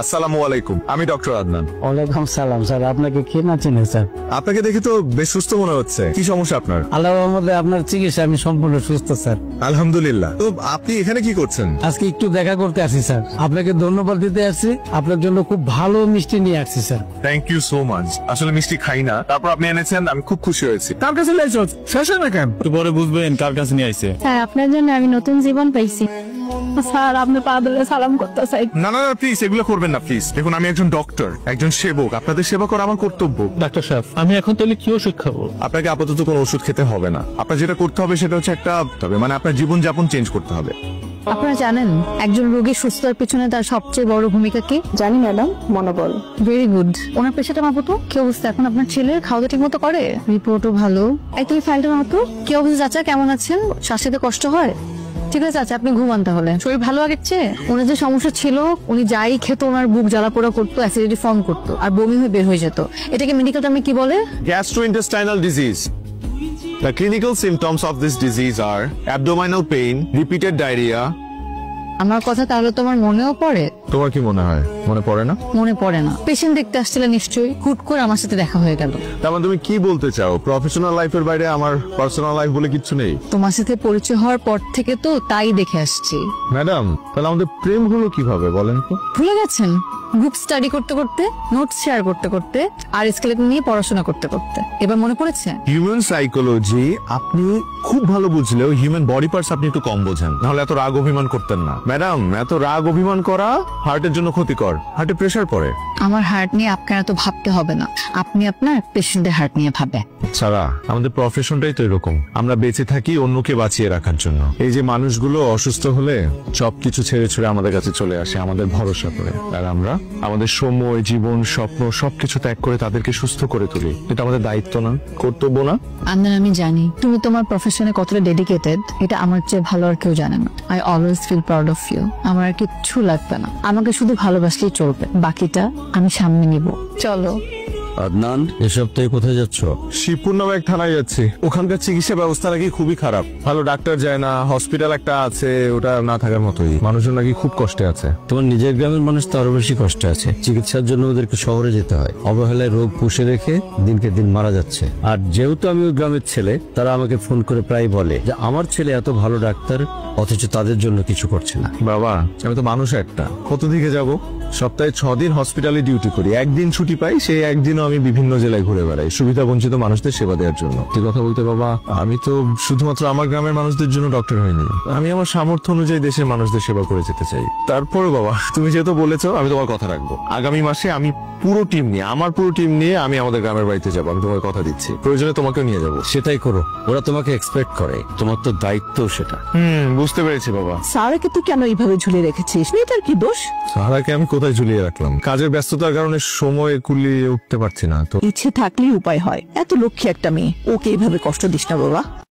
আসসালামু আলাইকুম, আমি ডক্টর আদনান। ওয়ালাইকুম সালাম স্যার, আপনাকে কে না চেনে স্যার? আপনাকে দেখে তো বেশ সুস্থ মনে হচ্ছে। কি সমস্যা আপনার? আল্লাহর রহমতে আপনার চিকিৎসা আমি সম্পূর্ণ সুস্থ স্যার। আলহামদুলিল্লাহ। তো আপনি এখানে কি করছেন? আজকে একটু দেখা করতে আসি স্যার, আপনাকে ধন্যবাদ দিতে আসছি। আপনার জন্য খুব ভালো মিষ্টি নিয়ে আসছি sir. Thank you so much. আসলে মিষ্টি খাই না, তারপর আপনি এনেছেন, আমি খুব খুশি হয়েছি। কার কাছে লাইছো শেষ না কেন? একটু পরে বুঝবেন কার কাছে নিয়ে আইছে। স্যার আপনার জন্য আমি নতুন জীবন পাইছি। স্যার আপনি পা ধরে সালাম করতে চাই। না না প্লিজ এগুলো করবেন না প্লিজ। দেখুন আমি একজন ডক্টর, একজন সেবক, আপনাদের সেবা করা আমার কর্তব্য। ডাক্তার সাহেব, আমি এখন তাহলে কি ওষুধ খাবো? আপনাকে আপাতত কোনো ওষুধ খেতে হবে না। আপনার যেটা করতে হবে সেটা হচ্ছে মানে আপনার জীবন যাপন চেঞ্জ করতে হবে। আপনারা জানেন একজন রোগী সুস্থ হওয়ার পিছনে তার সবচেয়ে বড় ভূমিকা কি? জানি ম্যাডাম, মনোবল। Very good. ওনার পেশাটা মাপো তো, কি অবস্থা এখন আপনার ছেলের? খাওয়া ঠিক মতো করে? রিপোর্টও ভালো। তুমি ফাইলটা মাপো। কি অবস্থা চাচা, কেমন আছেন? শ্বাস নিতে কষ্ট হয়? ঠিক আছে চাচা, আপনি ঘুমান তাহলে। শরীর ভালো আগের চেয়ে? ওনার যে সমস্যা ছিল, উনি যাই খেত ওনার বুক জ্বালা পোড়া করতো, অ্যাসিডিটি ফর্ম করতো আর বমি হয়ে বের হয়ে যেত। এটাকে মেডিকেল টার্মে কি বলে? Gastrointestinal disease. The clinical symptoms of this disease are abdominal pain, repeated diarrhea. আমার কথা তাহলে তোমার মনেও পড়ে? তোমার কি মনে হয় মনে পড়ে না? মনে পড়ে না। পেশেন্ট দেখতে আসছিলে নিশ্চয়ই, হুট করে আমার সাথে দেখা হয়ে গেল। তার মানে তুমি কি বলতে চাও, প্রফেশনাল লাইফের বাইরে আমার পার্সোনাল লাইফ বলে কিচ্ছু নেই? তোমার সাথে পরিচয় হওয়ার পর থেকে তো তাই দেখে আসছি। ম্যাডাম, তাহলে আমাদের প্রেম হলো কিভাবে বলেন তো? ভুলে গেছেন? গ্রুপ স্টাডি করতে করতে, নোটস শেয়ার করতে করতে আর স্কেলেটন নিয়ে পড়াশোনা করতে করতে। এবার মনে পড়েছে? হিউম্যান সাইকোলজি আপনি খুব ভালো বুঝলেও হিউম্যান বডি পার্টস আপনি একটু কম বোঝেন। নাহলে এত রাগ অভিমান করতেন না। ম্যাডাম, এত রাগ অভিমান করা হার্টের জন্য ক্ষতিকর, হার্টে প্রেসার পড়ে। আমার হার্ট নিয়ে আপনার এত ভাবতে হবে না, আপনি আপনার পেশেন্টের হার্ট নিয়ে ভাবে। সারা, আমাদের প্রফেশনটাই তো এরকম, আমরা বেঁচে থাকি অন্যকে বাঁচিয়ে রাখার জন্য। এই যে মানুষগুলো অসুস্থ হলে সবকিছু ছেড়ে ছুড়ে আমাদের কাছে চলে আসে আমাদের ভরসা করে, আর আমরা আমাদের সময়, জীবন, স্বপ্ন সবকিছু ত্যাগ করে তাদেরকে সুস্থ করে তুলি। এটা আমাদের দায়িত্ব না, কর্তব্য না? আমি জানি তুমি তোমার প্রফেশনে কতটা ডেডিকেটেড, এটা আমার চেয়ে ভালো আর কেউ জানে না। I always feel proud of you. আমার আর কিচ্ছু লাগবে না, আমাকে শুধু ভালোবাসলেই চলবে, বাকিটা আমি সামনে নিব। চলো। আদনান, এ সপ্তাহে কোথায় যাচ্ছ? শিবপুর নামে এক থানায় যাচ্ছি। ওখানকার চিকিৎসা ব্যবস্থা নাকি খুবই খারাপ, ভালো ডাক্তার যায় না, হসপিটাল একটা আছে ওটা না থাকার মতোই, মানুষজন নাকি খুব কষ্টে আছে। তোমার নিজের গ্রামের মানুষ তো আরো বেশি কষ্টে আছে। চিকিৎসার জন্য ওদেরকে শহরে যেতে হয়, অবহেলায় রোগ পুষে রেখে দিনকে দিন মারা যাচ্ছে। আর যেহেতু আমি ওই গ্রামের ছেলে, তারা আমাকে ফোন করে প্রায় বলে যে আমার ছেলে এত ভালো ডাক্তার অথচ তাদের জন্য কিছু করছে না। বাবা, আমি তো মানুষ একটা, কত দিকে যাব? সপ্তাহে 6 দিন হসপিটালে ডিউটি করি, একদিন ছুটি পাই, সেই একদিনও আমি বিভিন্ন জেলায় ঘুরে বেড়াই সুবিধা বঞ্চিত মানুষদের সেবা দেওয়ার জন্য। এই কথা বলতে বাবা, আমি তো শুধুমাত্র আমার গ্রামের মানুষদের জন্য ডক্টর হইনি, আমি আমার সামর্থ্য অনুযায়ী দেশের মানুষদের সেবা করে যেতে চাই। তারপরে বাবা, তুমি যেহেতু বলেছো আমি তোমার কথা রাখবো। আগামী মাসে আমি আমার পুরো টিম নিয়ে আমি আমাদের গ্রামের বাড়িতে যাবো, আমি তোমার কথা দিচ্ছি। প্রয়োজনে তোমাকেও নিয়ে যাবো। সেটাই করো, ওরা তোমাকে এক্সপেক্ট করে, তোমার তো দায়িত্ব সেটা। বুঝতে পেরেছি বাবা। সারাকে তুই কেন এইভাবে ঝুলিয়ে রেখেছিস? মেয়েটার কি দোষ? সাহারাকে আমি কোথায় ঝুলিয়ে রাখলাম? কাজের ব্যস্ততার কারণে সময় কুলিয়ে উঠতে পারছি না তো। ইচ্ছে থাকলেই উপায় হয়। এত লক্ষ্মী একটা মেয়ে, ওকে এইভাবে কষ্ট দিস না বাবা।